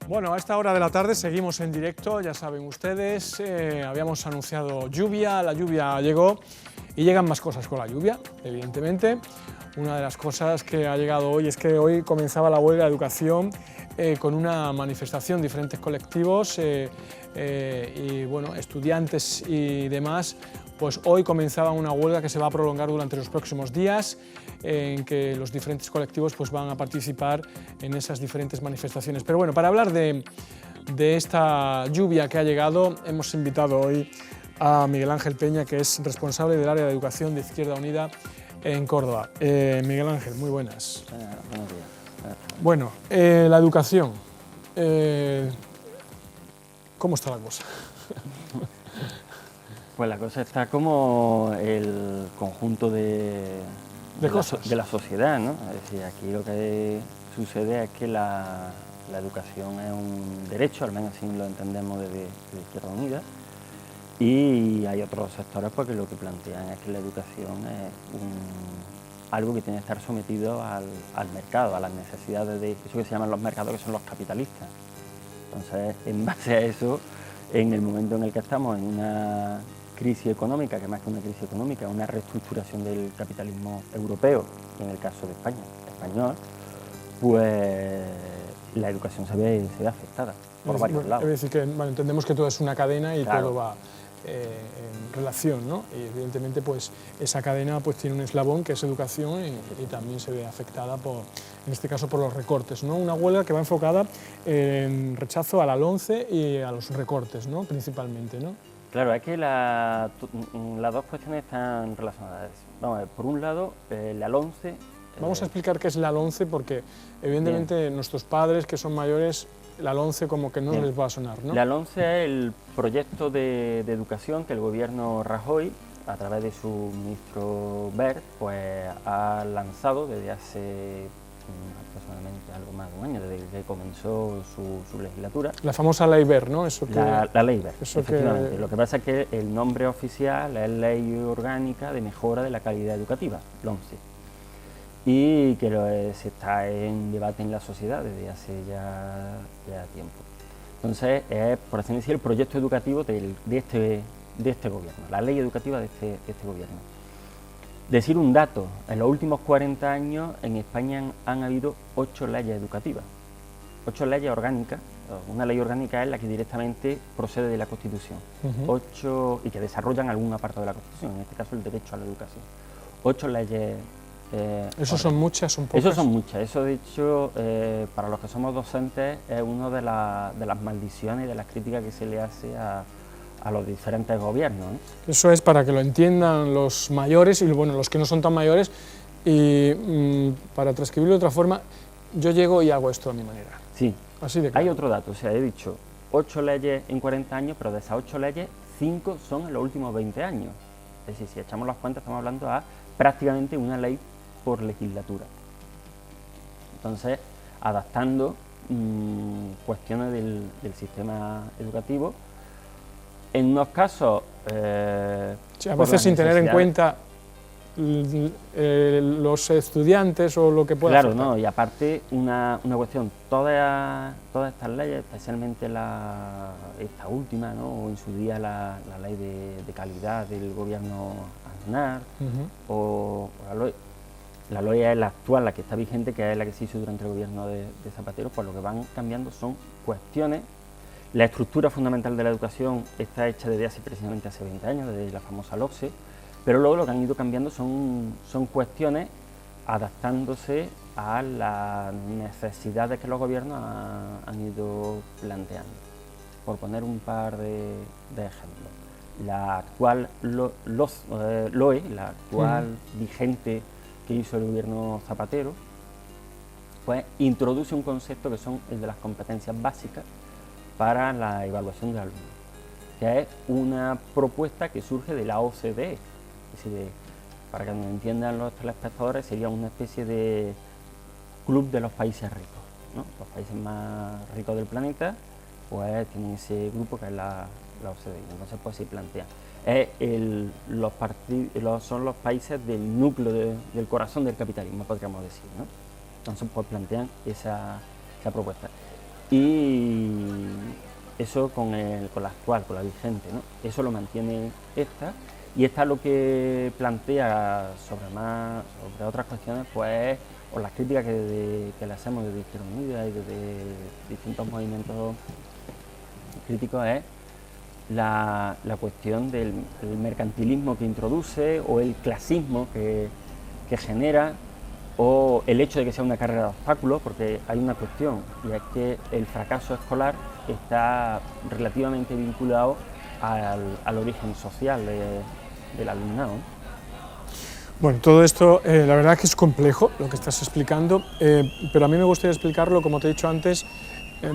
Bueno, a esta hora de la tarde seguimos en directo, ya saben ustedes, habíamos anunciado lluvia, la lluvia llegó y llegan más cosas con la lluvia, evidentemente. Una de las cosas que ha llegado hoy es que hoy comenzaba la huelga de educación con una manifestación, diferentes colectivos y bueno, estudiantes y demás, pues hoy comenzaba una huelga que se va a prolongar durante los próximos días, en que los diferentes colectivos pues, van a participar en esas diferentes manifestaciones. Pero bueno, para hablar de esta lluvia que ha llegado, hemos invitado hoy a Miguel Ángel Peña, que es responsable del área de educación de Izquierda Unida en Córdoba. Miguel Ángel, muy buenas. Buenos días. Bueno, la educación, ¿cómo está la cosa? Pues la cosa está como el conjunto de la sociedad, ¿no? Es decir, aquí lo que sucede es que la educación es un derecho, al menos así lo entendemos desde Izquierda Unida, y hay otros sectores porque lo que plantean es que la educación es algo que tiene que estar sometido al mercado, a las necesidades de eso que se llaman los mercados, que son los capitalistas. Entonces, en base a eso, en el momento en el que estamos en una crisis económica, que más que una crisis económica, una reestructuración del capitalismo europeo, y en el caso de España, español, pues la educación se ve afectada por varios lados. Es decir, que bueno, entendemos que todo es una cadena y claro, todo va en relación, ¿no? Y evidentemente pues, esa cadena pues, tiene un eslabón que es educación y también se ve afectada, en este caso, por los recortes, ¿no? Una huelga que va enfocada en rechazo a la LOMCE y a los recortes, ¿no? Principalmente, ¿no? Claro, es que las dos cuestiones están relacionadas. Vamos a ver, por un lado, la LOMCE... Vamos a explicar qué es la LOMCE porque evidentemente nuestros padres que son mayores, la LOMCE como que no les va a sonar, ¿no? La LOMCE es el proyecto de educación que el gobierno Rajoy, a través de su ministro Wert, pues ha lanzado desde hace aproximadamente algo más de un año, desde que comenzó su legislatura. La famosa Ley Wert, ¿no? Eso que, la Ley Wert, efectivamente. Que... Lo que pasa es que el nombre oficial es Ley Orgánica de Mejora de la Calidad Educativa, LOMCE, y que se está en debate en la sociedad desde hace ya tiempo. Entonces, es, por así decir, el proyecto educativo de este gobierno, la ley educativa de este gobierno. Decir un dato, en los últimos 40 años en España han habido 8 leyes educativas, 8 leyes orgánicas. Una ley orgánica es la que directamente procede de la Constitución, 8 y que desarrollan algún apartado de la Constitución, en este caso el derecho a la educación. 8 leyes. ¿Eso son muchas, son pocas? Eso son muchas, eso de hecho para los que somos docentes es una de las maldiciones y de las críticas que se le hace a los diferentes gobiernos, ¿no? Eso es para que lo entiendan los mayores y bueno, los que no son tan mayores y para transcribirlo de otra forma, yo llego y hago esto a mi manera. Sí, así de claro. Hay otro dato, o sea, he dicho 8 leyes en 40 años, pero de esas 8 leyes, 5 son en los últimos 20 años. Es decir, si echamos las cuentas estamos hablando a prácticamente una ley por legislatura. Entonces, adaptando cuestiones del sistema educativo, en unos casos... sí, a veces sin tener en cuenta los estudiantes o lo que pueda Claro, afectar. no, y aparte una cuestión, todas estas leyes, especialmente esta última, ¿no? O en su día la ley de calidad del gobierno Aznar, o la ley es la actual, la que está vigente, que es la que se hizo durante el gobierno de Zapatero, pues lo que van cambiando son cuestiones. La estructura fundamental de la educación está hecha desde precisamente hace 20 años, desde la famosa LOCSE, pero luego lo que han ido cambiando son cuestiones adaptándose a las necesidades que los gobiernos han ido planteando. Por poner un par de ejemplos, la actual LOE, la actual vigente que hizo el gobierno Zapatero, pues introduce un concepto que son el de las competencias básicas para la evaluación del alumno, que es una propuesta que surge de la OCDE. Es decir, para que nos entiendan los telespectadores, sería una especie de club de los países ricos, ¿no? Los países más ricos del planeta pues tienen ese grupo que es la OCDE. Entonces, pues se plantean. Son los países del núcleo del corazón del capitalismo, podríamos decir, ¿no? Entonces, pues plantean esa propuesta. Y eso con la actual, con la vigente, ¿no? Eso lo mantiene esta, y esta lo que plantea sobre otras cuestiones, pues, o las críticas que le hacemos desde Izquierda Unida y desde distintos movimientos críticos, es la cuestión del mercantilismo que introduce, o el clasismo que genera, o el hecho de que sea una carrera de obstáculos, porque hay una cuestión, y es que el fracaso escolar está relativamente vinculado al origen social del alumnado. Bueno, todo esto, la verdad que es complejo lo que estás explicando, pero a mí me gustaría explicarlo, como te he dicho antes,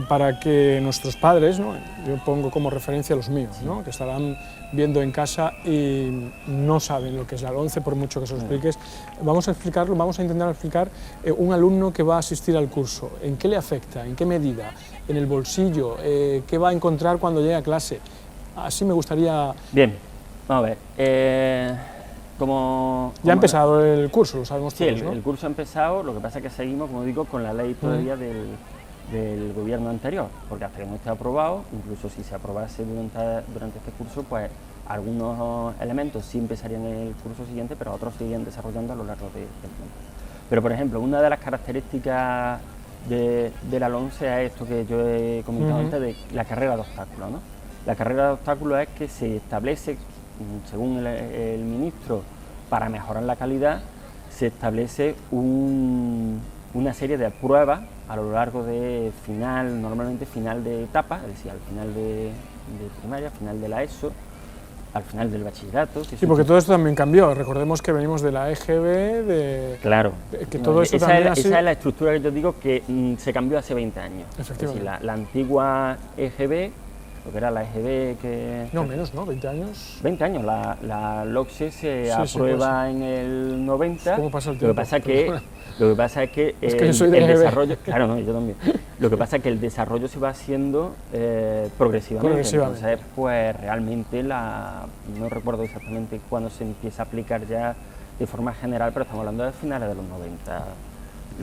para que nuestros padres, ¿no? Yo pongo como referencia a los míos, ¿no? Que estarán viendo en casa y no saben lo que es la LONCE, por mucho que se lo expliques. Vamos a explicarlo, vamos a intentar explicar un alumno que va a asistir al curso, en qué le afecta, en qué medida, en el bolsillo, qué va a encontrar cuando llegue a clase. Así me gustaría... Bien, vamos a ver. Ya ha empezado el curso, lo sabemos todos, ¿no? El curso ha empezado, lo que pasa es que seguimos, como digo, con la ley todavía del gobierno anterior, porque hasta que no esté aprobado, incluso si se aprobase durante este curso, pues algunos elementos sí empezarían en el curso siguiente, pero otros seguirían desarrollando a lo largo del tiempo. Pero, por ejemplo, una de las características de la LONCE es esto que yo he comentado antes, de la carrera de obstáculos, ¿no? La carrera de obstáculos es que se establece, según el ministro, para mejorar la calidad, se establece una serie de pruebas a lo largo de normalmente final de etapa, es decir, al final de primaria, final de la ESO, al final del bachillerato. Sí, porque todo esto también cambió, recordemos que venimos de la EGB, Claro. Que todo eso también esa es la estructura que yo digo que se cambió hace 20 años. Efectivamente. Es decir, la antigua EGB, lo que era la EGB que... No, menos, ¿no? 20 años. 20 años, la LOCSE se aprueba pues, en el 90. ¿Cómo pasa el tiempo? Lo que pasa es que yo soy de el EGB. desarrollo... Claro, no, yo también. Lo que pasa es que el desarrollo se va haciendo progresivamente. Entonces, pues realmente no recuerdo exactamente cuándo se empieza a aplicar ya de forma general, pero estamos hablando de finales de los 90,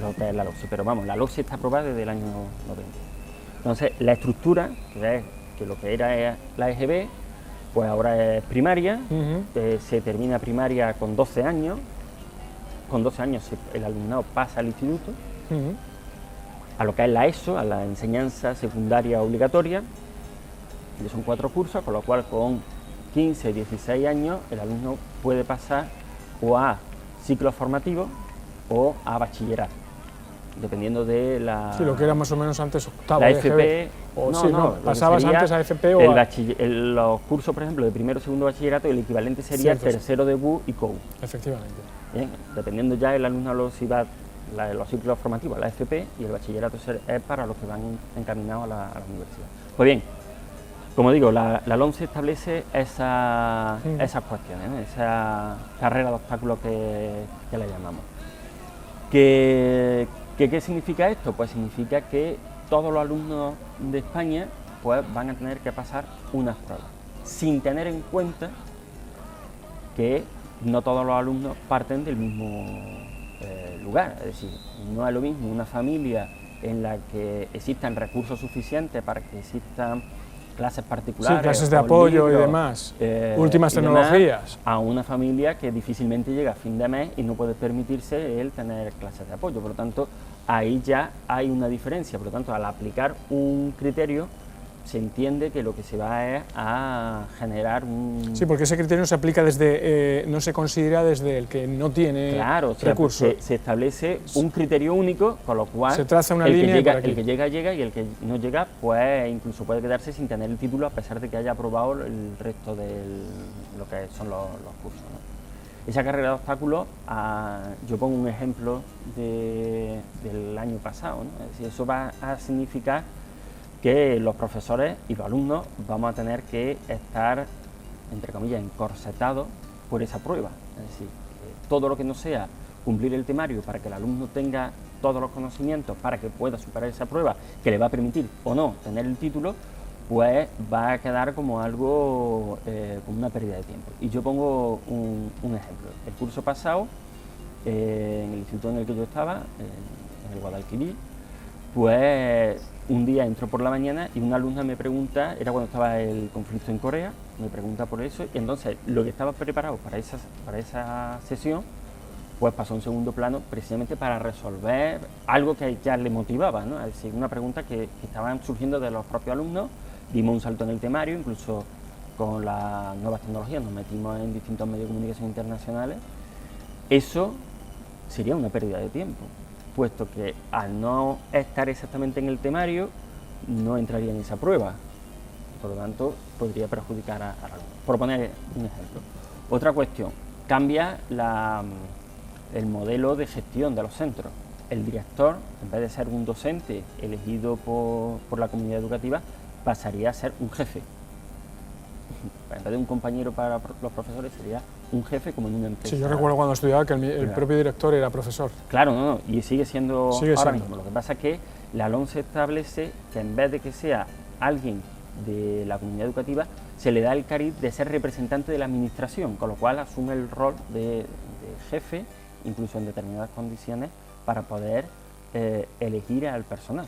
lo que es la LOCSE. Pero vamos, la LOCSE está aprobada desde el año 90. Entonces, la estructura, que lo que era la EGB, pues ahora es primaria, se termina primaria con 12 años, con 12 años el alumnado pasa al instituto, a lo que es la ESO, a la enseñanza secundaria obligatoria, que son 4 cursos, con lo cual con 15, 16 años el alumno puede pasar o a ciclos formativos o a bachillerato, dependiendo de la... Sí, lo que era más o menos antes octavo, la FP, pasabas antes a FP o los cursos, por ejemplo, de primero o segundo bachillerato, el equivalente sería tercero de BU y COU. Efectivamente. Bien, dependiendo ya el alumno si va los ciclos formativos, la FP, y el bachillerato es para los que van encaminados a la universidad. Pues bien, como digo, la LONCE establece esas cuestiones, ¿no? Esa carrera de obstáculos que le llamamos. ¿Qué significa esto? Pues significa que todos los alumnos de España pues, van a tener que pasar unas pruebas, sin tener en cuenta que no todos los alumnos parten del mismo lugar. Es decir, no es lo mismo una familia en la que existan recursos suficientes para que existan clases particulares, sí, clases de apoyo libros, y demás, últimas tecnologías, a una familia que difícilmente llega a fin de mes y no puede permitirse el tener clases de apoyo. Por lo tanto, ahí ya hay una diferencia. Por lo tanto, al aplicar un criterio, se entiende que lo que se va es a generar un... Sí, porque ese criterio se aplica no se considera desde el que no tiene recursos. Se establece un criterio único, con lo cual se traza una línea el que llega, llega, y el que no llega, pues incluso puede quedarse sin tener el título, a pesar de que haya aprobado el resto de lo que son los cursos, ¿no? Esa carrera de obstáculos, yo pongo un ejemplo del año pasado, ¿no? Es decir, eso va a significar que los profesores y los alumnos vamos a tener que estar, entre comillas, encorsetados por esa prueba. Es decir, todo lo que no sea cumplir el temario para que el alumno tenga todos los conocimientos para que pueda superar esa prueba, que le va a permitir o no tener el título, pues va a quedar como algo, como una pérdida de tiempo. Y yo pongo un ejemplo. El curso pasado, en el instituto en el que yo estaba, en el Guadalquivir, pues un día entro por la mañana y una alumna me pregunta, era cuando estaba el conflicto en Corea, me pregunta por eso, y entonces lo que estaba preparado para esa sesión, pues pasó a un segundo plano precisamente para resolver algo que ya le motivaba, ¿no? Es decir, una pregunta que estaban surgiendo de los propios alumnos. Dimos un salto en el temario, incluso con las nuevas tecnologías nos metimos en distintos medios de comunicación internacionales. Eso sería una pérdida de tiempo, puesto que al no estar exactamente en el temario, no entraría en esa prueba. Por lo tanto, podría perjudicar al alumno. Por poner un ejemplo. Otra cuestión, cambia el modelo de gestión de los centros. El director, en vez de ser un docente elegido por la comunidad educativa, pasaría a ser un jefe. En vez de un compañero para los profesores, sería un jefe como en una empresa. Sí, yo recuerdo cuando estudiaba que el propio director era profesor. Claro, no, y sigue siendo ahora mismo. Lo que pasa es que la LOMCE establece que en vez de que sea alguien de la comunidad educativa, se le da el cariz de ser representante de la administración, con lo cual asume el rol de jefe, incluso en determinadas condiciones, para poder elegir al personal.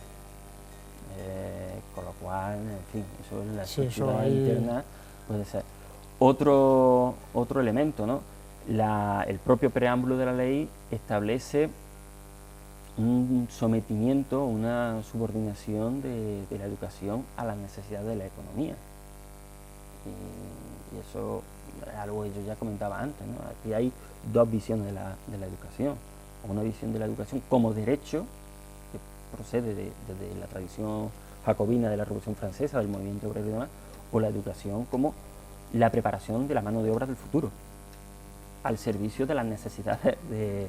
Con lo cual, en fin, eso es la estructura interna, puede ser. Otro elemento, ¿no? El propio preámbulo de la ley establece un sometimiento, una subordinación de la educación a las necesidades de la economía. Y eso es algo que yo ya comentaba antes, ¿no? Aquí hay dos visiones de la educación. Una visión de la educación como derecho, que procede desde la tradición jacobina de la Revolución Francesa, del movimiento obrero y demás, o la educación como la preparación de la mano de obra del futuro, al servicio de las necesidades de...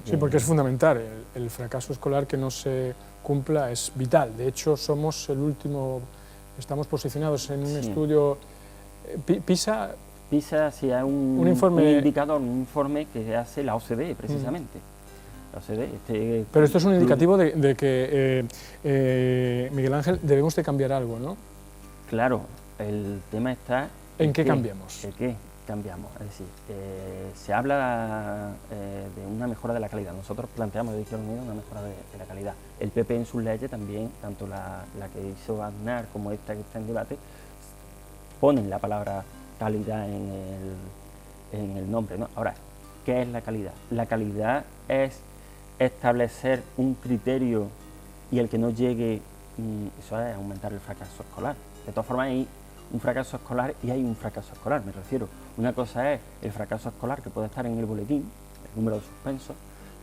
Sí, porque es fundamental. El fracaso escolar que no se cumpla es vital. De hecho, somos el último, estamos posicionados en un estudio PISA. PISA, sí, es un indicador, un informe que hace la OCDE, precisamente. La OCDE, Pero esto es un indicativo de que, Miguel Ángel, debemos de cambiar algo, ¿no? Claro, el tema está... ¿En qué cambiamos? ¿En qué cambiamos? Es decir, se habla de una mejora de la calidad. Nosotros planteamos desde Izquierda Unida una mejora de la calidad. El PP en sus leyes también, tanto la que hizo Aznar como esta que está en debate, ponen la palabra calidad en el nombre, ¿no? Ahora, ¿qué es la calidad? La calidad es establecer un criterio y el que no llegue, eso es aumentar el fracaso escolar. De todas formas, hay un fracaso escolar y hay un fracaso escolar, me refiero. Una cosa es el fracaso escolar que puede estar en el boletín, el número de suspensos,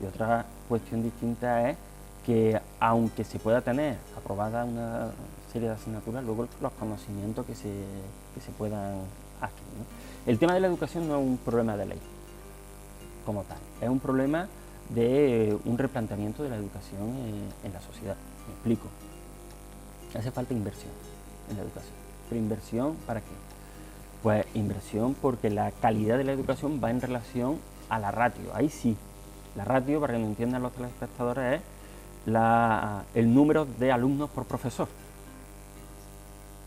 y otra cuestión distinta es que, aunque se pueda tener aprobada una serie de asignaturas, luego los conocimientos que se puedan adquirir, ¿no? El tema de la educación no es un problema de ley como tal, es un problema de un replanteamiento de la educación en la sociedad. Me explico. Hace falta inversión en la educación. ¿Pero inversión para qué? Pues inversión porque la calidad de la educación va en relación a la ratio. Ahí sí, la ratio, para que no entiendan los telespectadores, es el número de alumnos por profesor.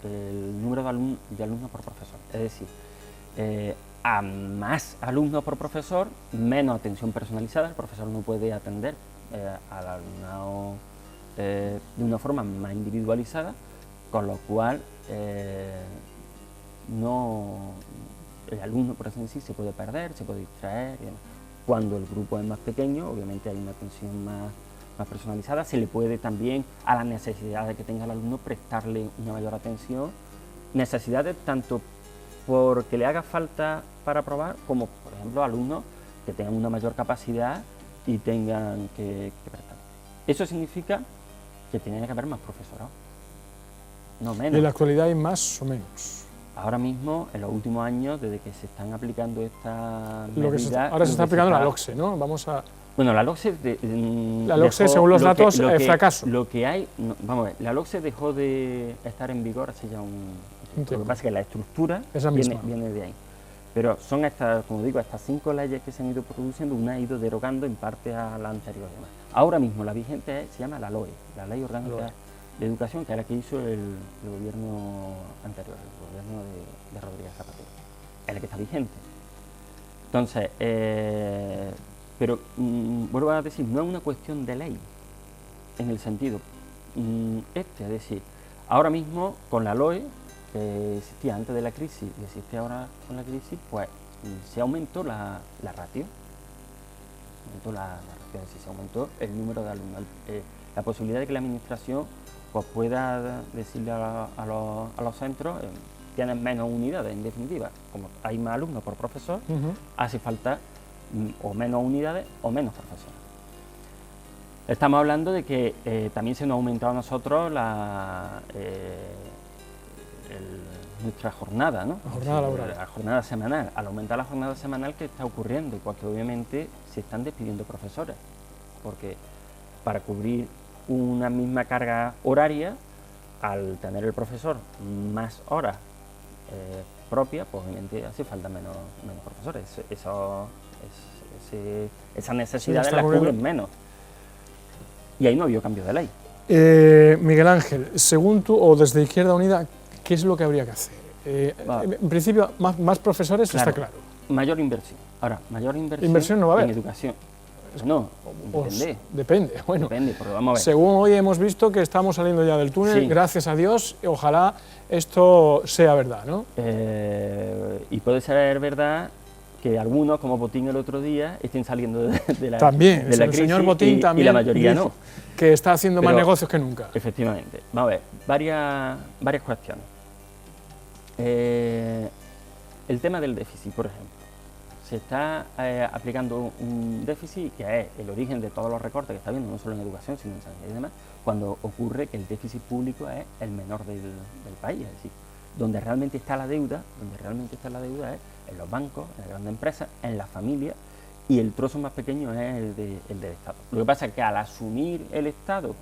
El número de alumnos por profesor. Es decir, a más alumnos por profesor, menos atención personalizada. El profesor no puede atender al alumnado de una forma más individualizada, con lo cual el alumno, por así decir, se puede perder, se puede distraer y demás. Cuando el grupo es más pequeño, obviamente hay una atención más personalizada, se le puede también, a las necesidades que tenga el alumno, prestarle una mayor atención, necesidades tanto porque le haga falta para aprobar, como por ejemplo alumnos que tengan una mayor capacidad y tengan que prestar. Eso significa que tiene que haber más profesorado, no menos. ¿En la actualidad hay más o menos? Ahora mismo, en los últimos años, desde que se están aplicando estas medidas... Ahora se está aplicando la LOCSE, ¿no? Bueno, la LOCSE... la LOCSE, según los datos, fracaso. Lo que hay... vamos a ver, la LOCSE dejó de estar en vigor hace ya un tiempo. Lo que pasa es que la estructura viene de ahí. Pero son estas, como digo, estas 5 leyes que se han ido produciendo, una ha ido derogando en parte a la anterior. Ahora mismo la vigente se llama la LOE, la Ley Orgánica educación, que es la que hizo el gobierno anterior, el gobierno de Rodríguez Zapatero, es la que está vigente. Entonces, pero vuelvo a decir, no es una cuestión de ley, en el sentido es decir, ahora mismo con la LOE, que existía antes de la crisis y existe ahora con la crisis, pues se aumentó la ratio. Se aumentó el número de alumnos, la posibilidad de que la administración pues, pueda decirle a los centros, tienen menos unidades, en definitiva, como hay más alumnos por profesor, hace falta o menos unidades o menos profesores. Estamos hablando de que también se nos ha aumentado a nosotros nuestra jornada, ¿no? La jornada laboral. La jornada semanal. Al aumentar la jornada semanal, ¿qué está ocurriendo? Porque obviamente se están despidiendo profesores, porque para cubrir una misma carga horaria, al tener el profesor más horas propias, pues obviamente hace falta menos profesores. Esas necesidades las cubren menos. Y ahí no ha habido cambio de ley. Miguel Ángel, según tú, o desde Izquierda Unida, ¿qué es lo que habría que hacer? En principio, más profesores, claro, está claro. Mayor inversión. Ahora, mayor inversión no va a haber. En educación. No, depende. Bueno, depende, porque vamos a ver. Según hoy hemos visto que estamos saliendo ya del túnel, sí, gracias a Dios, ojalá esto sea verdad, ¿no? Y puede ser verdad que algunos, como Botín el otro día, estén saliendo de la también, de la el crisis señor Botín también y la mayoría no. Que está haciendo más negocios que nunca. Efectivamente. Vamos a ver, varias cuestiones. El tema del déficit, por ejemplo. Se está aplicando un déficit que es el origen de todos los recortes que está habiendo, no solo en educación, sino en sanidad y demás, cuando ocurre que el déficit público es el menor del país. Es decir, donde realmente está la deuda es en los bancos, en las grandes empresas, en las familias, y el trozo más pequeño es el del Estado. Lo que pasa es que al asumir el Estado,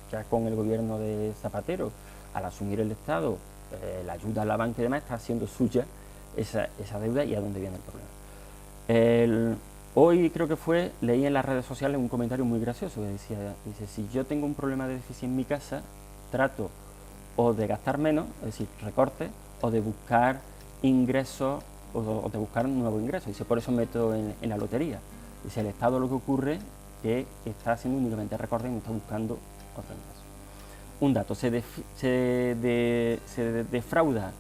ya con el gobierno de Zapatero, al asumir el Estado, la ayuda a la banca y demás, está haciendo suya esa deuda, y a dónde viene el problema. Hoy creo que leí en las redes sociales un comentario muy gracioso que dice, si yo tengo un problema de déficit en mi casa, trato o de gastar menos, es decir, recortes, o de buscar ingresos, o de buscar nuevos ingresos. Dice, por eso meto en la lotería. Dice, el Estado lo que ocurre es que está haciendo únicamente recortes y no está buscando otros ingresos. Un dato, se defrauda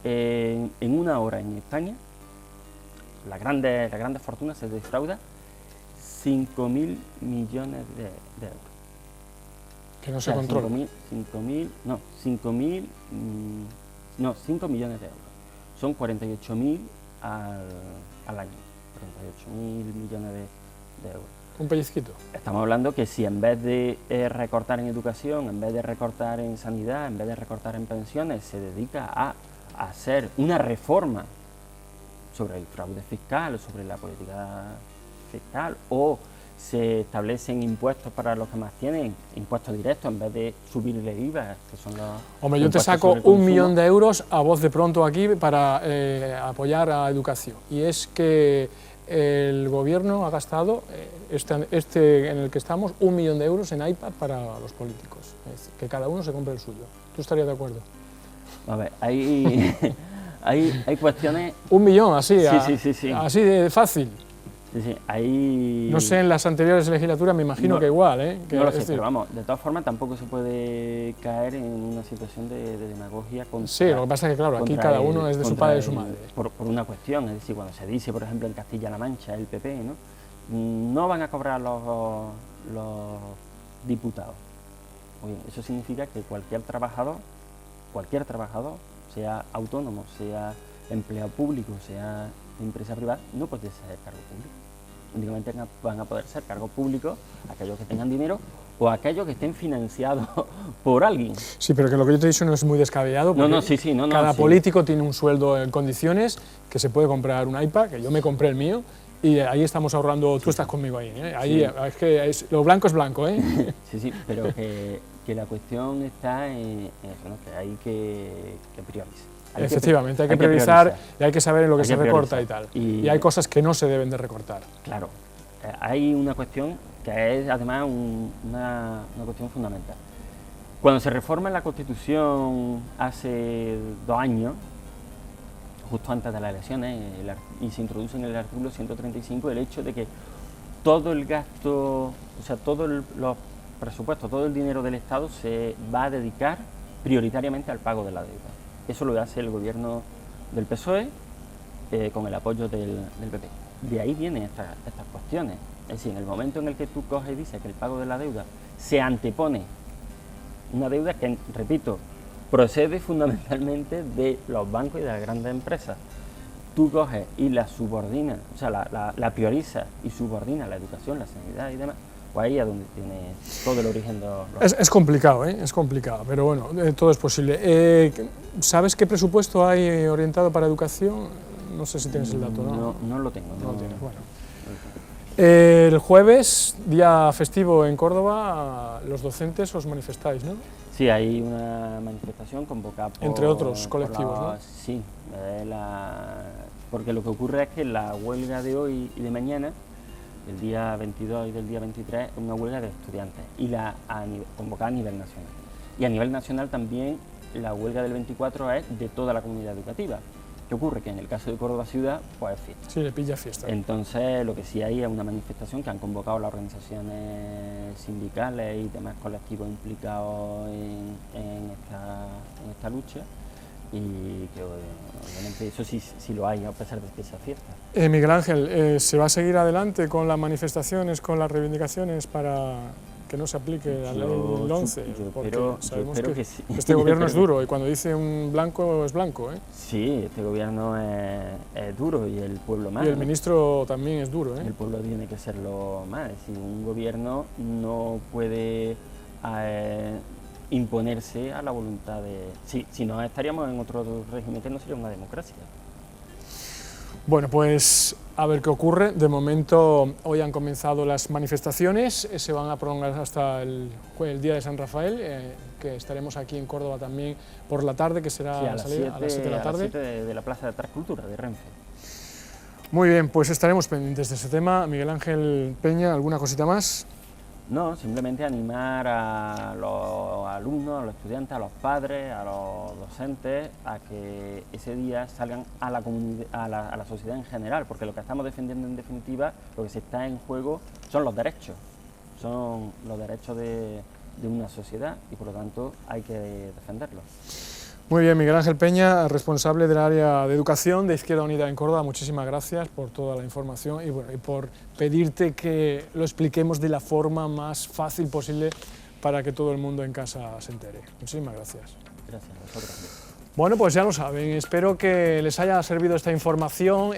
en una hora en España, las grandes fortunas se defrauda 5.000 millones de euros. Que no se controla. 5 millones de euros. Son 48.000 al año. 48.000 millones de euros. Un pellizquito. Estamos hablando que si en vez de recortar en educación, en vez de recortar en sanidad, en vez de recortar en pensiones, se dedica a hacer una reforma sobre el fraude fiscal, sobre la política fiscal, o se establecen impuestos para los que más tienen, impuestos directos, en vez de subirle el IVA, que son los... Hombre, yo te saco 1 millón de euros a voz de pronto aquí para apoyar a educación. Y es que el gobierno ha gastado, este en el que estamos, 1 millón de euros en iPad para los políticos. Es decir, que cada uno se compre el suyo. ¿Tú estarías de acuerdo? A ver, hay cuestiones... 1 millón, así, sí. Así de fácil. Sí, hay... No sé, en las anteriores legislaturas me imagino que igual, ¿eh? Que, no lo sé, pero vamos, de todas formas tampoco se puede caer en una situación de demagogia contra... Sí, lo que pasa es que claro, aquí cada uno es de su padre y de su madre. Por una cuestión, es decir, cuando se dice, por ejemplo, en Castilla-La Mancha, el PP, no van a cobrar los diputados. Muy bien, eso significa que cualquier trabajador, sea autónomo, sea empleado público, sea empresa privada, no puede ser cargo público. Únicamente van a poder ser cargos públicos aquellos que tengan dinero o aquellos que estén financiados por alguien. Sí, pero que lo que yo te he dicho no es muy descabellado. Cada político tiene un sueldo en condiciones, que se puede comprar un iPad, que yo me compré el mío, y ahí estamos ahorrando, tú estás conmigo ahí, ¿eh? Ahí es que lo blanco es blanco, ¿eh? Sí, pero que la cuestión está en eso, ¿no? Que hay que priorizar. Efectivamente, hay que priorizar y hay que saber en lo que se recorta y tal. Y hay cosas que no se deben de recortar. Claro, hay una cuestión que es además una cuestión fundamental. Cuando se reforma la Constitución hace 2 años, justo antes de las elecciones, y se introduce en el artículo 135 el hecho de que todo el gasto, o sea, todos los presupuestos, todo el dinero del Estado se va a dedicar prioritariamente al pago de la deuda. Eso lo hace el gobierno del PSOE con el apoyo del PP. De ahí vienen estas cuestiones. Es decir, en el momento en el que tú coges y dices que el pago de la deuda se antepone, una deuda que, repito, procede fundamentalmente de los bancos y de las grandes empresas, tú coges y la subordinas, o sea, la priorizas y subordinas la educación, la sanidad y demás, pues ahí es donde tiene todo el origen de los... Es complicado, es complicado, pero bueno, todo es posible. ¿Sabes qué presupuesto hay orientado para educación? No sé si tienes el dato, ¿no? No lo tengo. No lo tienes, bueno. El jueves, día festivo en Córdoba, los docentes os manifestáis, ¿no? Sí, hay una manifestación convocada por... Entre otros colectivos, ¿no? Sí, porque lo que ocurre es que la huelga de hoy y de mañana, el día 22 y del día 23, es una huelga de estudiantes, y convocada a nivel nacional. Y a nivel nacional también la huelga del 24 es de toda la comunidad educativa. ¿Qué ocurre? Que en el caso de Córdoba Ciudad, pues es fiesta. Sí, le pilla fiesta. Entonces, lo que sí hay es una manifestación que han convocado las organizaciones sindicales y demás colectivos implicados en esta lucha, y que obviamente eso sí lo hay, a pesar de que sea fiesta. Miguel Ángel, ¿se va a seguir adelante con las manifestaciones, con las reivindicaciones para que no se aplique la ley del 11? Porque sabemos que sí. Este gobierno es duro, y cuando dice un blanco es blanco, ¿eh? Sí, este gobierno es duro, y el pueblo más. Y el ministro también es duro, ¿eh? El pueblo tiene que serlo más. Es decir, un gobierno no puede imponerse a la voluntad de... Si no, estaríamos en otro régimen que no sería una democracia. Bueno, pues a ver qué ocurre. De momento, hoy han comenzado las manifestaciones, se van a prolongar hasta el día de San Rafael, que estaremos aquí en Córdoba también por la tarde, que será a las 7 de la tarde. A las 7 de la Plaza de Transcultura de Renfe. Muy bien, pues estaremos pendientes de ese tema. Miguel Ángel Peña, ¿alguna cosita más? No, simplemente animar a los alumnos, a los estudiantes, a los padres, a los docentes, a que ese día salgan a la comunidad, a la sociedad en general, porque lo que estamos defendiendo en definitiva, lo que se está en juego son los derechos de una sociedad, y por lo tanto hay que defenderlos. Muy bien, Miguel Ángel Peña, responsable del área de educación de Izquierda Unida en Córdoba, muchísimas gracias por toda la información y por pedirte que lo expliquemos de la forma más fácil posible para que todo el mundo en casa se entere. Muchísimas gracias. Gracias a vosotros. Bueno, pues ya lo saben, espero que les haya servido esta información.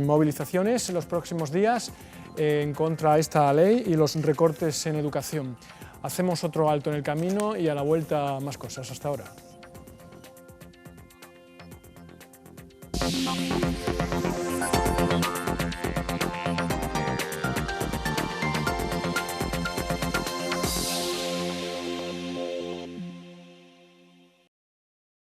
Movilizaciones en los próximos días en contra de esta ley y los recortes en educación. Hacemos otro alto en el camino y a la vuelta más cosas. Hasta ahora.